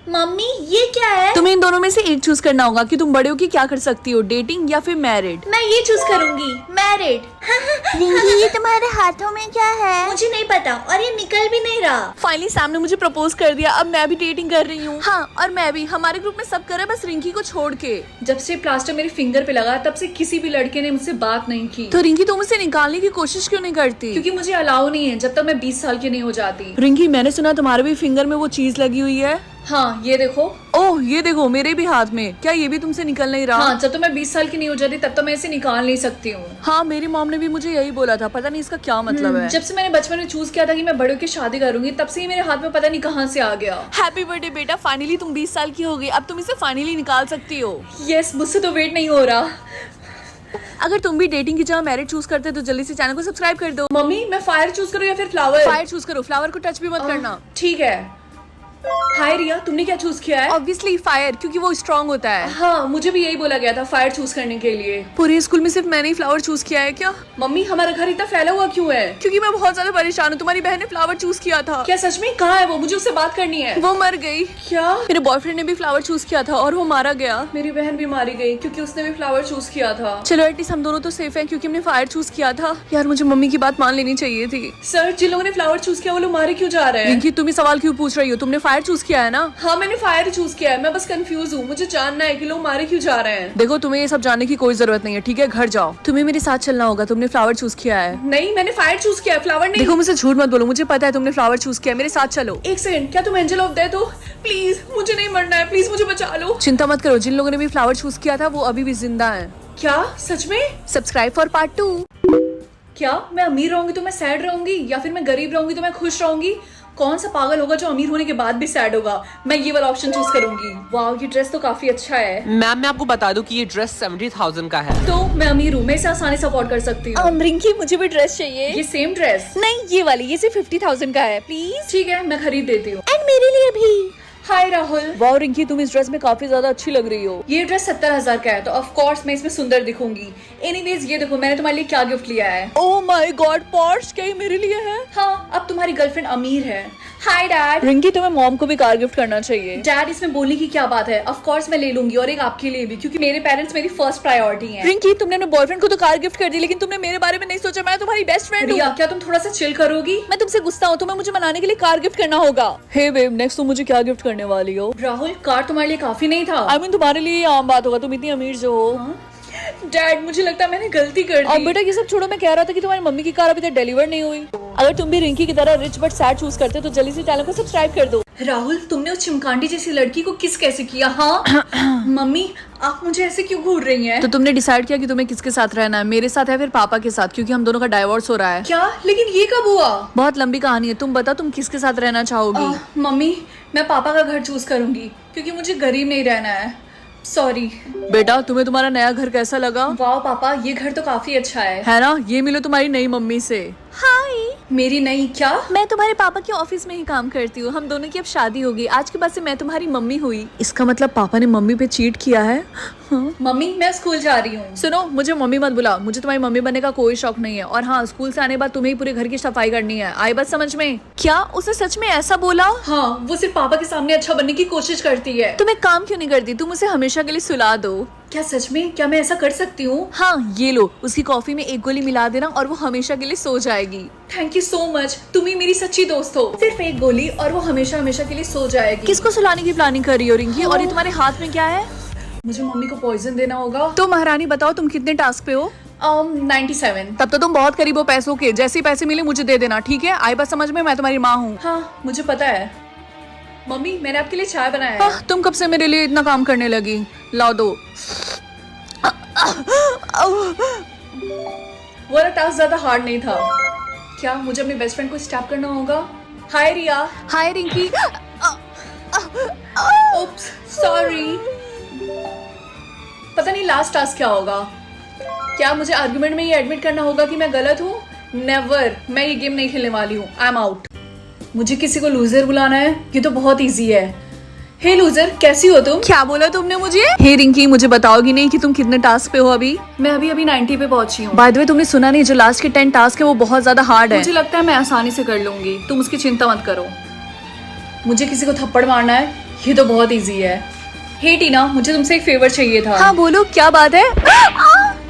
Mummy ये क्या है? तुम्हें इन दोनों में से एक चूज करना होगा कि तुम बड़े हो कि क्या कर सकती हो, डेटिंग या फिर मैरिड। मैं ये चूज करूंगी, मैरिड। रिंकी ये तुम्हारे हाथों में क्या है? मुझे नहीं पता और ये निकल भी नहीं रहा। फाइनली सैम ने मुझे प्रपोज कर दिया, अब मैं भी डेटिंग कर रही हूँ। हाँ और मैं भी, हमारे ग्रुप में सब कर रहे हैं बस रिंकी को छोड़ के। जब से प्लास्टर मेरे फिंगर पे लगा तब से किसी भी लड़के ने मुझसे बात नहीं की। तो रिंकी तुम उसे निकालने की कोशिश क्यों नहीं करती? क्योंकि मुझे अलाउ नहीं है जब तक मैं 20 साल की नहीं हो जाती। रिंकी मैंने सुना तुम्हारे भी फिंगर में वो चीज लगी हुई है। हाँ ये देखो। ओह ये देखो मेरे भी हाथ में, क्या ये भी तुमसे निकल नहीं रहा? हाँ जब तक मैं 20 साल की नहीं हो जाती तब तक मैं इसे निकाल नहीं सकती हूँ। हाँ मेरी मॉम ने भी मुझे यही बोला था, पता नहीं इसका क्या मतलब है। जब से मैंने बचपन में चूज किया था कि मैं बड़े होकर शादी करूंगी तब से ही मेरे हाथ में पता नहीं कहाँ से आ गया। हैप्पी बर्थडे बेटा, फाइनली तुम 20 साल की हो गई, अब तुम इसे फाइनली निकाल सकती हो। यस मुझसे तो वेट नहीं हो रहा। अगर तुम भी डेटिंग की जगह मैरिज चूज करते तो जल्दी से चैनल को सब्सक्राइब कर दो। मम्मी मैं फायर चूज करूँ या फिर फ्लावर? फायर चूज करो, फ्लावर को टच भी मत करना। ठीक है। हाय रिया, तुमने क्या चूज किया है? ऑब्वियसली फायर, क्योंकि वो स्ट्रॉन्ग होता है। हाँ मुझे भी यही बोला गया था फायर चूज करने के लिए। पूरे स्कूल में सिर्फ मैंने ही फ्लावर चूज किया है क्या? मम्मी हमारा घर इतना फैला हुआ क्यों है? क्योंकि मैं बहुत ज्यादा परेशान हूँ, तुम्हारी बहन ने फ्लावर चूज किया था। क्या सच में? कहाँ है वो? मुझे उससे बात करनी है। वो मर गई। क्या? मेरे बॉयफ्रेंड ने भी फ्लावर चूज किया था और वो मारा गया। मेरी बहन भी मारी गई क्योंकि उसने भी फ्लावर चूज किया था। चलो एटलीस्ट हम दोनों तो सेफ हैं क्योंकि हमने फायर चूज किया था। यार मुझे मम्मी की बात मान लेनी चाहिए थी। सर जिन लोगों ने फ्लावर चूज किया वो लोग मारे क्यों जा रहे हैं? रिंकी तुम ही सवाल क्यों पूछ रही हो? तुमने फायर चूज किया है ना? हाँ मैंने फायर चूज किया है, मैं बस कंफ्यूज हूँ। मुझे जानना है कि लोग मारे क्यों जा रहे हैं। देखो तुम्हें ये सब जानने की कोई जरूरत नहीं है, ठीक है? घर जाओ, तुम्हें मेरे साथ चलना होगा। तुमने फ्लावर चूज किया है। नहीं मैंने फायर चूज किया है, फ्लावर नहीं। देखो मुझसे झूठ मत बोलो, मुझे पता है तुमने फ्लावर चूज किया है। मेरे साथ चलो। एक सेकंड, क्या तुम एंजल ऑफ डेथ हो? प्लीज मुझे नहीं मरना है, प्लीज मुझे बचा लो। चिंता मत करो, जिन लोगों ने भी फ्लावर चूज किया था वो अभी भी जिंदा है। क्या सच में? Subscribe for part 2। क्या मैं अमीर रहूंगी तो मैं सैड रहूंगी या फिर मैं गरीब रहूंगी तो मैं खुश रहूंगी? कौन सा पागल होगा जो अमीर होने के बाद भी सैड होगा? मैं ये वाला ऑप्शन चूज करूंगी। वाह ये ड्रेस तो काफी अच्छा है। मैम मैं आपको बता दूं कि ये ड्रेस 70,000 का है। तो मैं अमीर हूँ, मैं इसे आसानी से अफोर्ड कर सकती हूँ। रिंकी मुझे भी ड्रेस चाहिए। ये सेम ड्रेस? नहीं ये वाली, ये सिर्फ 50,000 का है, प्लीज। ठीक है मैं खरीद देती हूँ। एंड मेरे लिए भी। हाय राहुल। वाह रिंकी तुम इस ड्रेस में काफी ज्यादा अच्छी लग रही हो। ये ड्रेस 70,000 का है तो ऑफ कोर्स मैं इसमें सुंदर दिखूंगी। एनीवेज ये देखो मैंने तुम्हारे लिए क्या गिफ्ट लिया है। ओह माय गॉड, पर्स क्या ये मेरे लिए है? हाँ अब तुम्हारी गर्लफ्रेंड अमीर है। Hi dad. रिंकी तुम्हें मॉम को भी कार गिफ्ट करना चाहिए। डैड इसमें बोलने की क्या बात है? ऑफ कोर्स मैं ले लूंगी और एक आपके लिए भी क्योंकि मेरे पेरेंट्स मेरी फर्स्ट प्रायोरिटी हैं। रिंकी तुमने अपने बॉयफ्रेंड को तो कार गिफ्ट कर दी लेकिन तुमने मेरे बारे में नहीं सोचा। मैं तुम्हारी बेस्ट फ्रेंड हूँ। रिया क्या तुम थोड़ा सा चिल करोगी? मैं तुमसे गुस्सा हूँ, तुम्हें मुझे मनाने के लिए कार गिफ्ट करना होगा। हे बेब नेक्स्ट तुम मुझे क्या गिफ्ट करने वाली हो? राहुल कार तुम्हारे लिए काफी नहीं था। आई मीन तुम्हारे लिए ये आम बात होगा, तुम इतनी अमीर जो हो। डैड मुझे लगता है मैंने गलती कर अब दी। बेटा ये सब छोड़ो, मैं कह रहा था कि तुम्हारी मम्मी की कार अभी तक डिलीवर नहीं हुई। अगर तुम भी रिंकी की तरह रिच बट सैड चूज करते तो जल्दी से चैनल को सब्सक्राइब कर दो। राहुल तुमने उस चिमकांडी जैसी लड़की को किस कैसे किया? हाँ मम्मी आप मुझे ऐसे क्यों घूर रही हैं? तो तुमने डिसाइड किया कि तुम्हें किसके साथ रहना है, मेरे साथ है फिर पापा के साथ, क्योंकि हम दोनों का डाइवोर्स हो रहा है। क्या? लेकिन ये कब हुआ? बहुत लंबी कहानी है, तुम बताओ तुम किसके साथ रहना चाहोगी? मम्मी मैं पापा का घर चूज करूंगी क्योंकि मुझे गरीब नहीं रहना है। सॉरी। बेटा तुम्हें तुम्हारा नया घर कैसा लगा? वाह पापा ये घर तो काफी अच्छा है ना? ये मिलो तुम्हारी नई मम्मी से। हाय मेरी नई क्या? मैं तुम्हारे पापा के ऑफिस में ही काम करती हूँ, हम दोनों की अब शादी होगी। आज के बाद से मैं तुम्हारी मम्मी हुई। इसका मतलब पापा ने मम्मी पे चीट किया है। हाँ। मम्मी मैं स्कूल जा रही हूँ। सुनो मुझे मम्मी मत बुला, मुझे तुम्हारी मम्मी बनने का कोई शौक नहीं है। और हाँ स्कूल से आने के बाद तुम्हें ही पूरे घर की सफाई करनी है, आई बात समझ में? क्या उसने सच में ऐसा बोला? हाँ वो सिर्फ पापा के सामने अच्छा बनने की कोशिश करती है। तुम एक काम क्यों नहीं करती, तुम उसे हमेशा के लिए सुला दो। क्या सच में? क्या मैं ऐसा कर सकती हूँ? हाँ ये लो, उसकी कॉफी में एक गोली मिला देना और वो हमेशा के लिए सो जाएगी। थैंक यू सो मच, तुम ही मेरी सच्ची दोस्त हो। सिर्फ एक गोली और वो हमेशा हमेशा के लिए सो जाएगी। किसको सुलाने की प्लानिंग कर रही हो रिंकी? और ये तुम्हारे हाथ में क्या है? मुझे मम्मी को पॉइजन देना होगा। तो महारानी बताओ तुम कितने टास्क पे हो? 97। तब तो तुम बहुत करीब हो पैसों के। जैसे ही पैसे मिले मुझे दे देना, ठीक है? आई बात समझ में? मैं तुम्हारी माँ हूँ। हाँ मुझे पता है। मम्मी मैंने आपके लिए चाय बनाया है। तुम कब से मेरे लिए इतना काम करने लगी? लाओ दो। वो टास्क ज्यादा हार्ड नहीं था। क्या मुझे अपने बेस्ट फ्रेंड को स्टैप करना होगा? Hi Riya. Hi Rinki. Oops sorry. पता नहीं लास्ट टास्क क्या होगा। क्या मुझे आर्गुमेंट में ये एडमिट करना होगा कि मैं गलत हूँ? नेवर, मैं ये गेम नहीं खेलने वाली हूँ। I am out. मुझे किसी को लूजर बुलाना है, ये तो बहुत इजी है। हे लूजर कैसी हो तुम? क्या बोला तुमने मुझे? हे रिंकी मुझे बताओगी नहीं कि तुम कितने टास्क पे हो अभी? मैं अभी 90 पे पहुंची हूँ। बाय द वे तुमने सुना नहीं, जो लास्ट के 10 टास्क है वो बहुत ज्यादा हार्ड है। मुझे लगता है मैं आसानी से कर लूंगी, तुम उसकी चिंता मत करो। मुझे किसी को थप्पड़ मारना है ये तो बहुत इजी है। हे टीना, मुझे तुमसे एक फेवर चाहिए था। हाँ बोलो, क्या बात है?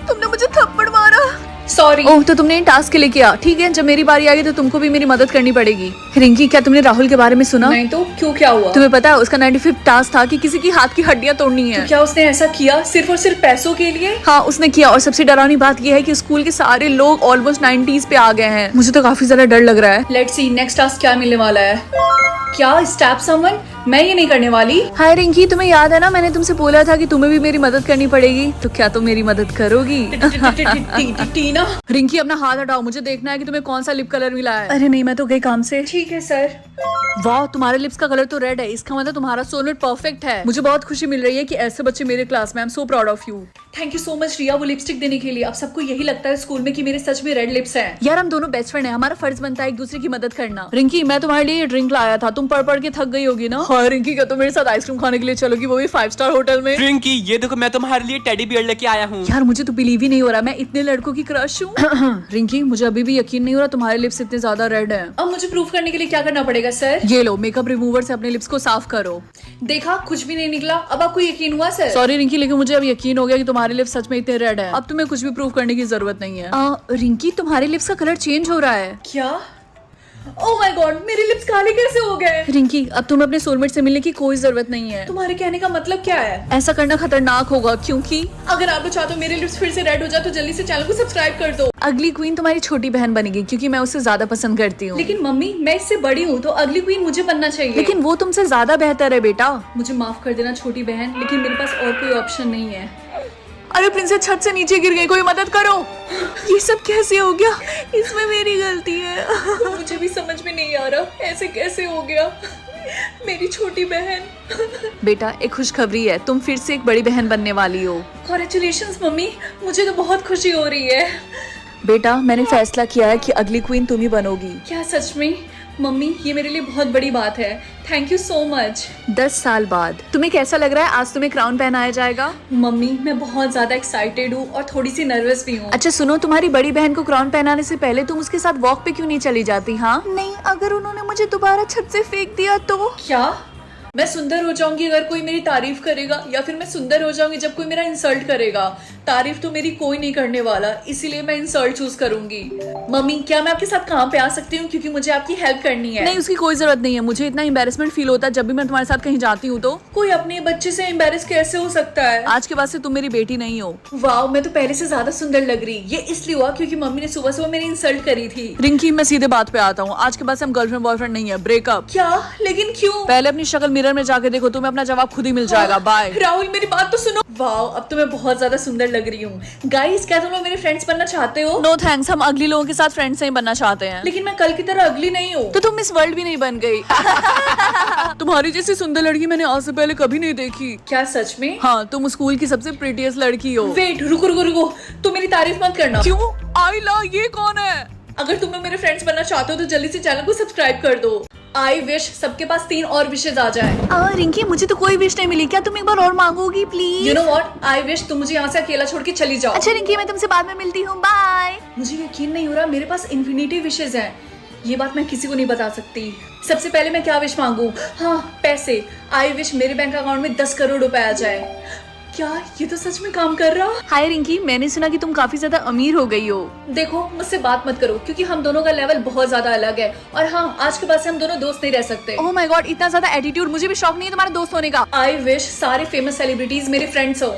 तुमने मुझे थप्पड़ मारा। सॉरी। ओह, तो तुमने टास्क के लिए किया, ठीक है। जब मेरी बारी आएगी तो तुमको भी मेरी मदद करनी पड़ेगी। रिंकी, क्या तुमने राहुल के बारे में सुना? नहीं तो क्यों, क्या हुआ? तुम्हें पता है उसका 95th टास्क था कि किसी की हाथ की हड्डियां तोड़नी है। तो क्या उसने ऐसा किया सिर्फ और सिर्फ पैसों के लिए? हाँ उसने किया, और सबसे डरावनी बात यह है कि स्कूल के सारे लोग ऑलमोस्ट 90s पे आ गए हैं। मुझे तो काफी ज्यादा डर लग रहा है। लेट्स सी नेक्स्ट टास्क क्या मिलने वाला है। क्या स्टैप समवन? मैं ये नहीं करने वाली। हाय रिंकी, तुम्हें याद है ना मैंने तुमसे बोला था कि तुम्हें भी मेरी मदद करनी पड़ेगी, तो क्या तुम मेरी मदद करोगी? टीना। रिंकी, अपना हाथ हटाओ, मुझे देखना है कि तुम्हें कौन सा लिप कलर मिला है। अरे नहीं, मैं तो गई काम से। ठीक है सर। वाह, तुम्हारे लिप्स का कलर तो रेड है, इसका मतलब तुम्हारा सोलमेट परफेक्ट है। मुझे बहुत खुशी मिल रही है कि ऐसे बच्चे मेरे क्लास में। I am so proud of you. Thank you so much Riya, वो लिपस्टिक देने के लिए। अब सबको यही लगता है स्कूल में कि मेरे सच में रेड लिप्स हैं। यार हम दोनों बेस्ट फ्रेंड हैं, हमारा फर्ज बनता है एक दूसरे की मदद करना। रिंकी, मैं तुम्हारे लिए ड्रिंक लाया था, तुम पढ़ पढ़ के थक गई होगी ना। हाँ रिंकी, क्या तुम मेरे साथ आइसक्रीम खाने के लिए चलोगी, वो भी 5 स्टार होटल में? रिंकी, ये देखो मैं तुम्हारे लिए टेडी बियर लेके आया हूँ। यार मुझे तो बिलीव ही नहीं हो रहा, मैं इतने लड़कों की क्रश हूँ। रिंकी, मुझे अभी भी यकीन नहीं हो रहा तुम्हारे लिप्स इतने ज्यादा रेड हैं। अब मुझे प्रूफ करने के लिए क्या करना पड़ेगा सर? ये लो, मेकअप रिमूवर से अपने लिप्स को साफ करो। देखा, कुछ भी नहीं निकला। अब आपको यकीन हुआ सर? सॉरी रिंकी, लेकिन मुझे अब यकीन हो गया कि तुम्हारे लिप्स सच में इतने रेड हैं। अब तुम्हें कुछ भी प्रूव करने की जरूरत नहीं है। रिंकी, तुम्हारे लिप्स का कलर चेंज हो रहा है। क्या? ओह माय गॉड, मेरे लिप्स काले कैसे हो गए? रिंकी, अब तुम्हें अपने सोलमेट से मिलने की कोई जरूरत नहीं है। तुम्हारे कहने का मतलब क्या है? ऐसा करना खतरनाक होगा, क्योंकि अगर आप लोग चाहते हो मेरे लिप्स फिर से रेड हो जाए तो जल्दी से चैनल को सब्सक्राइब कर दो। अगली क्वीन तुम्हारी छोटी बहन बनेगी, क्योंकि मैं उससे ज्यादा पसंद करती हूँ। लेकिन मम्मी, मैं इससे बड़ी हूँ तो अगली क्वीन मुझे बनना चाहिए। लेकिन वो तुमसे ज्यादा बेहतर है बेटा। मुझे माफ कर देना छोटी बहन, लेकिन मेरे पास और कोई ऑप्शन नहीं है। अरे प्रिंसेस छत से नीचे गिर गई, कोई मदद करो। ये सब कैसे हो गया? इसमें मेरी गलती है। मुझे भी समझ में नहीं आ रहा ऐसे कैसे हो गया। मेरी छोटी बहन। बेटा, एक खुशखबरी है, तुम फिर से एक बड़ी बहन बनने वाली हो। कॉन्ग्रेचुलेशंस मम्मी, मुझे तो बहुत खुशी हो रही है। बेटा, मैंने फैसला किया है कि अगली क्वीन तुम ही बनोगी। क्या सच में? मम्मी, ये मेरे लिए बहुत बड़ी बात है। Thank you so much. 10 साल बाद तुम्हें कैसा लग रहा है? आज तुम्हें क्राउन पहनाया जाएगा। मम्मी, मैं बहुत ज्यादा एक्साइटेड हूँ और थोड़ी सी नर्वस भी हूँ। अच्छा सुनो, तुम्हारी बड़ी बहन को क्राउन पहनाने से पहले तुम उसके साथ वॉक पे क्यों नहीं चली जाती? हाँ नहीं, अगर उन्होंने मुझे दोबारा छत से फेंक दिया तो? क्या? मैं सुंदर हो जाऊंगी अगर कोई मेरी तारीफ करेगा, या फिर मैं सुंदर हो जाऊंगी जब कोई मेरा इंसल्ट करेगा? तारीफ तो मेरी कोई नहीं करने वाला, इसीलिए मैं इंसल्ट चूज करूंगी। मम्मी, क्या मैं आपके साथ काम पे आ सकती हूँ, क्योंकि मुझे आपकी हेल्प करनी है। नहीं, उसकी कोई जरूरत नहीं है। मुझे इतना एम्बैरेसमेंट फील होता है जब भी मैं तुम्हारे साथ कहीं जाती हूँ तो। कोई अपने बच्चे से एम्बैरेस कैसे हो सकता है? आज के बाद से तुम मेरी बेटी नहीं हो। वाह, मैं तो पहले से ज्यादा सुंदर लग रही। ये इसलिए हुआ क्योंकि मम्मी ने सुबह सुबह मेरी इंसल्ट करी थी। रिंकी, मैं सीधे बात पे आता हूँ, आज के बाद से हम गर्लफ्रेंड बॉयफ्रेंड नहीं है, ब्रेकअप। क्या? लेकिन क्यों? पहले अपनी शक्ल मिरर में जाके देखो, तुम्हें अपना जवाब खुद ही मिल जाएगा। बाय। राहुल, मेरी बात तो सुनो। वाह, अब तो मैं बहुत ज्यादा सुंदर लग रही हूँ। गाइस, क्या तुम लोग मेरे फ्रेंड्स बनना चाहते हो? नो थैंक्स, हम अगली लोगों के साथ फ्रेंड्स नहीं बनना चाहते हैं। लेकिन मैं कल की तरह अगली नहीं हूँ। तो तुम मिस वर्ल्ड भी नहीं बन गई। तुम्हारी जैसी सुंदर लड़की मैंने आज से पहले कभी नहीं देखी। क्या सच में? हाँ, तुम स्कूल की सबसे प्रीटीएस्ट लड़की हो। वेट, रुको रुको रुको, तुम मेरी तारीफ मत करना। क्यों? आइला, ये कौन है? अगर तुम लोग मेरे फ्रेंड्स बनना चाहते हो तो जल्दी से चैनल को सब्सक्राइब कर दो। आई विश सबके पास 3 और विशेज आ जाए। रिंकी, मुझे तो कोई विश नहीं मिली, क्या तुम एक बार और मांगोगी please? You know what, I wish तुम मुझे यहाँ से अकेला छोड़ के चली जाओ। अच्छा रिंकी, मैं तुमसे बाद में मिलती हूँ, बाय। मुझे यकीन नहीं हो रहा, मेरे पास इन्फिनिटी विशेज हैं। ये बात मैं किसी को नहीं बता सकती। सबसे पहले मैं क्या विश मांगू? हाँ, पैसे। आई विश मेरे बैंक अकाउंट में 10 करोड़ रुपए आ जाए। क्या ये तो सच में काम कर रहा? हाय रिंकी, मैंने सुना कि तुम काफी ज्यादा अमीर हो गई हो। देखो, मुझसे बात मत करो क्योंकि हम दोनों का लेवल बहुत ज्यादा अलग है। और हाँ, आज के बाद से हम दोनों दोस्त नहीं रह सकते। ओह माय गॉड, इतना ज्यादा एटीट्यूड, मुझे भी शौक नहीं है तुम्हारे दोस्त होने का। आई विश सारे फेमस सेलिब्रिटीज मेरे फ्रेंड्स हो।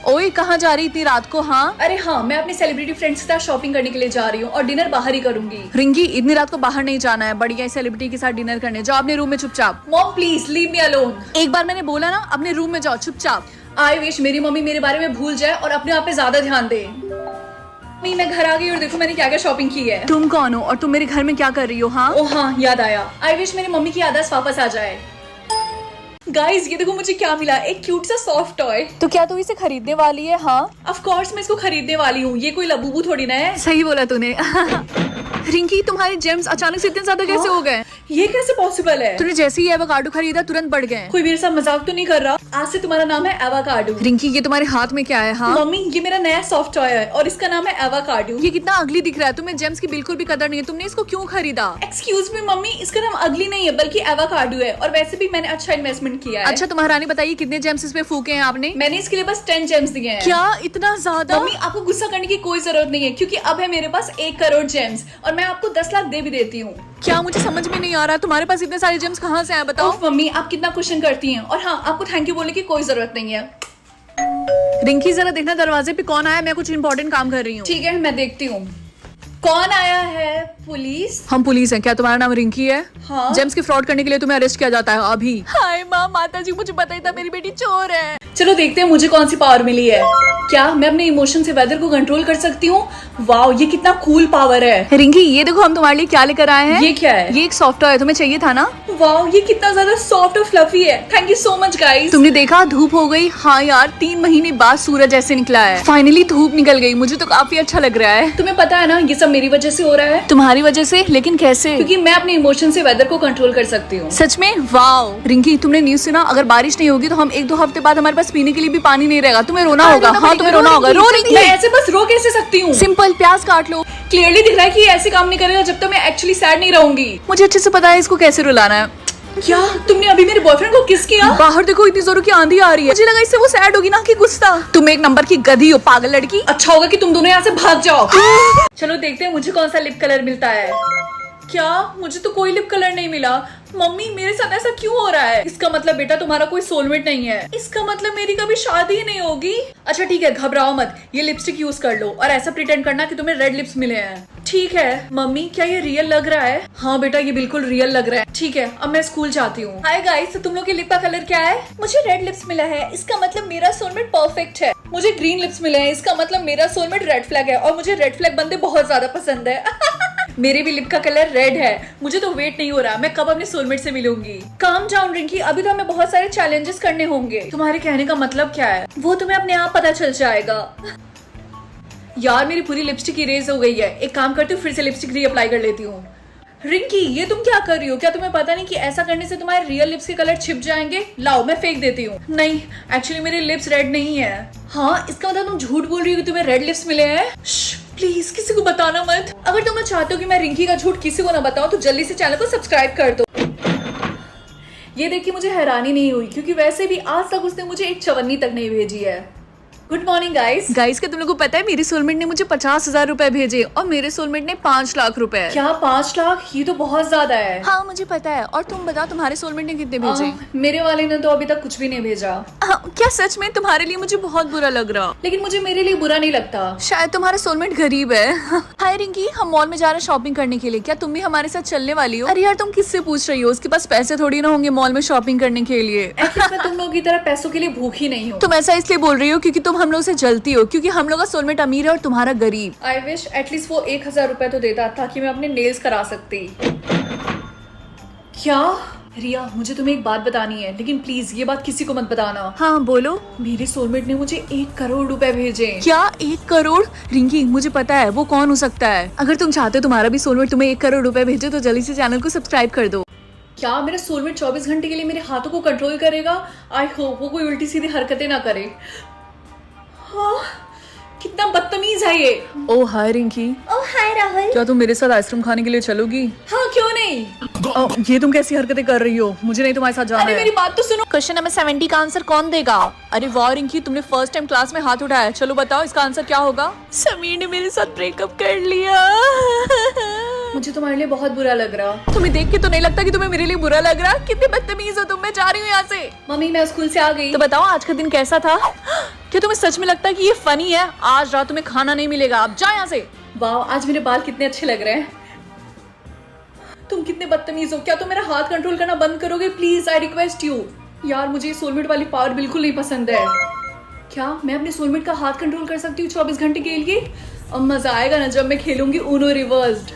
ओए, कहाँ जा रही इतनी रात को? हाँ अरे हाँ, मैं अपने सेलिब्रिटी फ्रेंड्स के साथ शॉपिंग करने के लिए जा रही हूँ और डिनर बाहर ही करूंगी। रिंकी, इतनी रात को बाहर नहीं जाना है, बढ़िया सेलिब्रिटी के साथ डिनर करने जाओ अपने रूम में चुपचाप। Mom please leave me alone. एक बार मैंने बोला ना, अपने रूम में जाओ चुपचाप। आई विश मेरी मम्मी मेरे बारे में भूल जाए और अपने आप पे ज्यादा ध्यान दे। मम्मी, मैं घर आ गई और देखो मैंने क्या क्या शॉपिंग की है। तुम कौन हो और तुम मेरे घर में क्या कर रही हो? हाँ ओह हाँ, याद आया। आई विश मेरी मम्मी की आदत वापस आ जाए। गाइस, ये देखो मुझे क्या मिला, एक क्यूट सा सॉफ्ट टॉय। तो क्या तू इसे खरीदने वाली है? हाँ ऑफ कोर्स, मैं इसको खरीदने वाली हूँ। ये कोई लबूबू थोड़ी ना है। सही बोला तूने। रिंकी, तुम्हारे जेम्स अचानक से इतने ज्यादा कैसे हो गए? ये कैसे पॉसिबल है? तूने जैसे ही एवोकाडो खरीदा तुरंत बढ़ गए। कोई मेरे साथ मजाक तो नहीं कर रहा? आज से तुम्हारा नाम है एवाकाडो। रिंकी ये तुम्हारे हाथ में क्या है? हाँ मम्मी ये मेरा नया सॉफ्ट टॉय है और इसका नाम है एवाकाडो। ये कितना अगली दिख रहा है, तुम्हें जेम्स की बिल्कुल भी कदर नहीं है, तुमने इसको क्यों खरीदा? एक्सक्यूज मी मम्मी, इसका नाम अगली नहीं है बल्कि एवाकाडो है और वैसे भी मैंने अच्छा इन्वेस्टमेंट किया है। अच्छा तो महारानी बताइए कितने जेम्स इसमें फूके हैं आपने? मैंने इसके लिए बस 10 जेम्स दिए हैं। क्या इतना ज्यादा? मम्मी आपको गुस्सा करने की कोई जरूरत नहीं है क्योंकि अब है मेरे पास 1 करोड़ जेम्स और मैं आपको 10 लाख दे भी देती हूँ। क्या मुझे समझ में नहीं आ रहा, तुम्हारे पास इतने सारे जेम्स कहाँ से आए बताओ? ओफ मम्मी आप कितना क्वेश्चन करती हैं। और हाँ आपको थैंक यू बोलने की कोई जरूरत नहीं है। रिंकी जरा देखना दरवाजे पे कौन आया, मैं कुछ इंपॉर्टेंट काम कर रही हूँ। ठीक है मैं देखती हूँ। कौन आया है? पुलिस? हम पुलिस हैं। क्या तुम्हारा नाम रिंकी है? हाँ। जेम्स की फ्रॉड करने के लिए तुम्हें अरेस्ट किया जाता है अभी। हाय माँ, माता जी मुझे पता ही था मेरी बेटी चोर है। चलो देखते हैं मुझे कौन सी पावर मिली है। क्या मैं अपने इमोशन से वेदर को कंट्रोल कर सकती हूँ? वाओ ये कितना कूल पावर है। रिंकी ये देखो हम तुम्हारे लिए क्या लेकर आए हैं। ये क्या है? ये एक सॉफ्ट टॉय है, तुम्हें चाहिए था ना? वाओ ये कितना ज्यादा सॉफ्ट और फ्लफी है। Thank you so much guys. तुमने देखा धूप हो गई। हाँ यार 3 महीने बाद सूरज ऐसे निकला है, फाइनली धूप निकल गई, मुझे तो काफी अच्छा लग रहा है। तुम्हें पता है ना ये सब मेरी वजह से हो रहा है। तुम्हारी वजह से? लेकिन कैसे? क्योंकि मैं अपने इमोशन से वेदर को कंट्रोल कर सकती हूँ। सच में? वाओ रिंकी तुमने न्यूज़ सुना, अगर बारिश नहीं होगी तो हम 1-2 हफ्ते बाद हमारे पास पीने के लिए भी पानी नहीं रहेगा। तुम्हें रोना होगा। हाँ तुम्हें रोना होगा। रो रही मैं ऐसे बस रो कैसे सकती हूँ? सिंपल, प्याज काट लो। क्लियरली दिख रहा है कि ये ऐसे काम नहीं करेगा जब तक मैं एक्चुअली सैड नहीं रहूंगी। मुझे अच्छे से पता है इसको कैसे रुलाना है। क्या तुमने अभी मेरे बॉयफ्रेंड को किस किया? बाहर देखो इतनी जोरों की आंधी आ रही है, मुझे लगा इससे वो सैड होगी ना कि गुस्सा। तुम एक नंबर की गधी हो पागल लड़की। अच्छा होगा कि तुम दोनों यहाँ से भाग जाओ। चलो देखते हैं मुझे कौन सा लिप कलर मिलता है। क्या मुझे तो कोई लिप कलर नहीं मिला। मम्मी मेरे साथ ऐसा क्यों हो रहा है? इसका मतलब बेटा तुम्हारा कोई सोलमेट नहीं है। इसका मतलब मेरी कभी शादी ही नहीं होगी। अच्छा ठीक है घबराओ मत, ये लिपस्टिक यूज कर लो और ऐसा प्रिटेंड करना कि तुम्हें रेड लिप्स मिले हैं। ठीक है मम्मी क्या ये रियल लग रहा है? हाँ बेटा ये बिल्कुल रियल लग रहा है। ठीक है अब मैं स्कूल जाती हूँ। हाय गाइस, तो तुम लोग के लिप का कलर क्या है? मुझे रेड लिप्स मिला है, इसका मतलब मेरा सोलमेट परफेक्ट है। मुझे ग्रीन लिप्स मिले हैं, इसका मतलब मेरा सोलमेट रेड फ्लैग है और मुझे रेड फ्लैग बंदे बहुत ज्यादा पसंद है। मेरे भी लिप का कलर रेड है। मुझे तो वेट नहीं हो रहा, मैं कब अपने सोलमेट से मिलूंगी। काम डाउन रिंकी, अभी तो हमें बहुत सारे चैलेंजेस करने होंगे। तुम्हारे कहने का मतलब क्या है? वो तुम्हें अपने आप पता चल जाएगा। यार मेरी पूरी लिपस्टिक इरेज हो गई है। एक काम करती हूँ फिर से लिपस्टिक रीअप्लाई कर लेती हूँ। रिंकी ये तुम क्या कर रही हो? क्या तुम्हें पता नहीं कि ऐसा करने से तुम्हारे रियल लिप्स के कलर छिप जाएंगे? लाओ मैं फेंक देती हूँ। नहीं एक्चुअली मेरे लिप्स रेड नहीं है। हाँ इसका मतलब तुम झूठ बोल रही हो कि तुम्हें रेड लिप्स मिले हैं? प्लीज किसी को बताना मत। अगर तुम चाहते हो कि मैं रिंकी का झूठ किसी को ना बताऊं तो जल्दी से चैनल को सब्सक्राइब कर दो। ये देख के मुझे हैरानी नहीं हुई क्योंकि वैसे भी आज तक उसने मुझे एक चवन्नी तक नहीं भेजी है। Good morning guys. गाइस क्या तुम लोगों को पता है मेरी सोलमेट ने मुझे 50,000 रुपए भेजे और मेरे सोलमेट ने 5 लाख रुपए। क्या 5 लाख? ये तो बहुत ज्यादा है। हाँ मुझे पता है। और तुम बताओ तुम्हारे सोलमेट ने कितने भेजे? मेरे वाले ने तो अभी तक कुछ भी नहीं भेजा। क्या सच में? तुम्हारे लिए मुझे बहुत बुरा लग रहा। लेकिन मुझे मेरे लिए बुरा नहीं लगता। शायद तुम्हारा सोलमेट गरीब है। हाय रिंकी हम मॉल में जा रहे हैं शॉपिंग करने के लिए, क्या तुम भी हमारे साथ चलने वाली हो? अरे यार तुम किससे पूछ रही हो, उसके पास पैसे थोड़ी ना होंगे मॉल में शॉपिंग करने के लिए। मैं तुम लोगों की तरह पैसों के लिए भूखी नहीं हूँ। तुम ऐसा इसलिए बोल रही हो क्योंकि तुम हम लोग से जलती हो, क्योंकि हम लोग का सोलमेट अमीर है और तुम्हारा गरीब। आई विश एटलीस्ट वो 1000 रुपए तो देता ताकि मैं अपने नेल्स करा सकती। क्या रिया मुझे तुम्हें एक बात बतानी है, लेकिन प्लीज ये बात किसी को मत बताना। हाँ बोलो। मेरे सोलमेट ने मुझे 1 करोड़ रुपए भेजे। क्या 1 करोड़? रिंकी मुझे पता है वो कौन हो सकता है। अगर तुम चाहते हो तुम्हारा भी सोलमेट तुम्हें 1 करोड़ रुपए भेजे तो जल्दी से चैनल को सब्सक्राइब कर दो। क्या मेरा सोलमेट 24 घंटे के लिए मेरे हाथों को कंट्रोल करेगा? आई होप वो कोई उल्टी सीधी हरकतें ना करे। हाँ कितना बदतमीज है ये। ओ हाय रिंकी। ओ हाय राहुल। क्या तुम मेरे साथ आइसक्रीम खाने के लिए चलोगी? हाँ क्यों नहीं। ये तुम कैसी हरकतें कर रही हो? मुझे नहीं तुम्हारे साथ जाना अरे है। मेरी बात तो सुनो। क्वेश्चन नंबर 70 का आंसर कौन देगा? अरे वाह रिंकी तुमने फर्स्ट टाइम क्लास में हाथ उठाया। चलो बताओ इसका आंसर क्या होगा? समीर ने मेरे साथ ब्रेकअप कर लिया। मुझे तुम्हारे लिए बहुत बुरा लग रहा। तुम्हें देख के तो नहीं लगता कि तुम्हें मेरे लिए बुरा लग रहा। कितने बदतमीज हो तुम। मैं जा रही हूँ यहाँ से। मम्मी मैं स्कूल से आ गई। तो बताओ आज का दिन कैसा था? क्या तुम्हें सच में लगता है कि ये फनी है? आज रात तुम्हें खाना नहीं मिलेगा, आप जाओ यहाँ से। वाह आज मेरे बाल कितने अच्छे लग रहे हैं। तुम कितने बदतमीज हो। क्या तुम मेरा हाथ कंट्रोल करना बंद करोगे प्लीज? I request you. यार मुझे ये सोलमेट वाली पावर बिल्कुल नहीं पसंद है। क्या मैं अपने सोलमेट का हाथ कंट्रोल कर सकती हूँ 24 घंटे के लिए? अब मजा आएगा ना जब मैं खेलूंगी ऊनो रिवर्स्ड।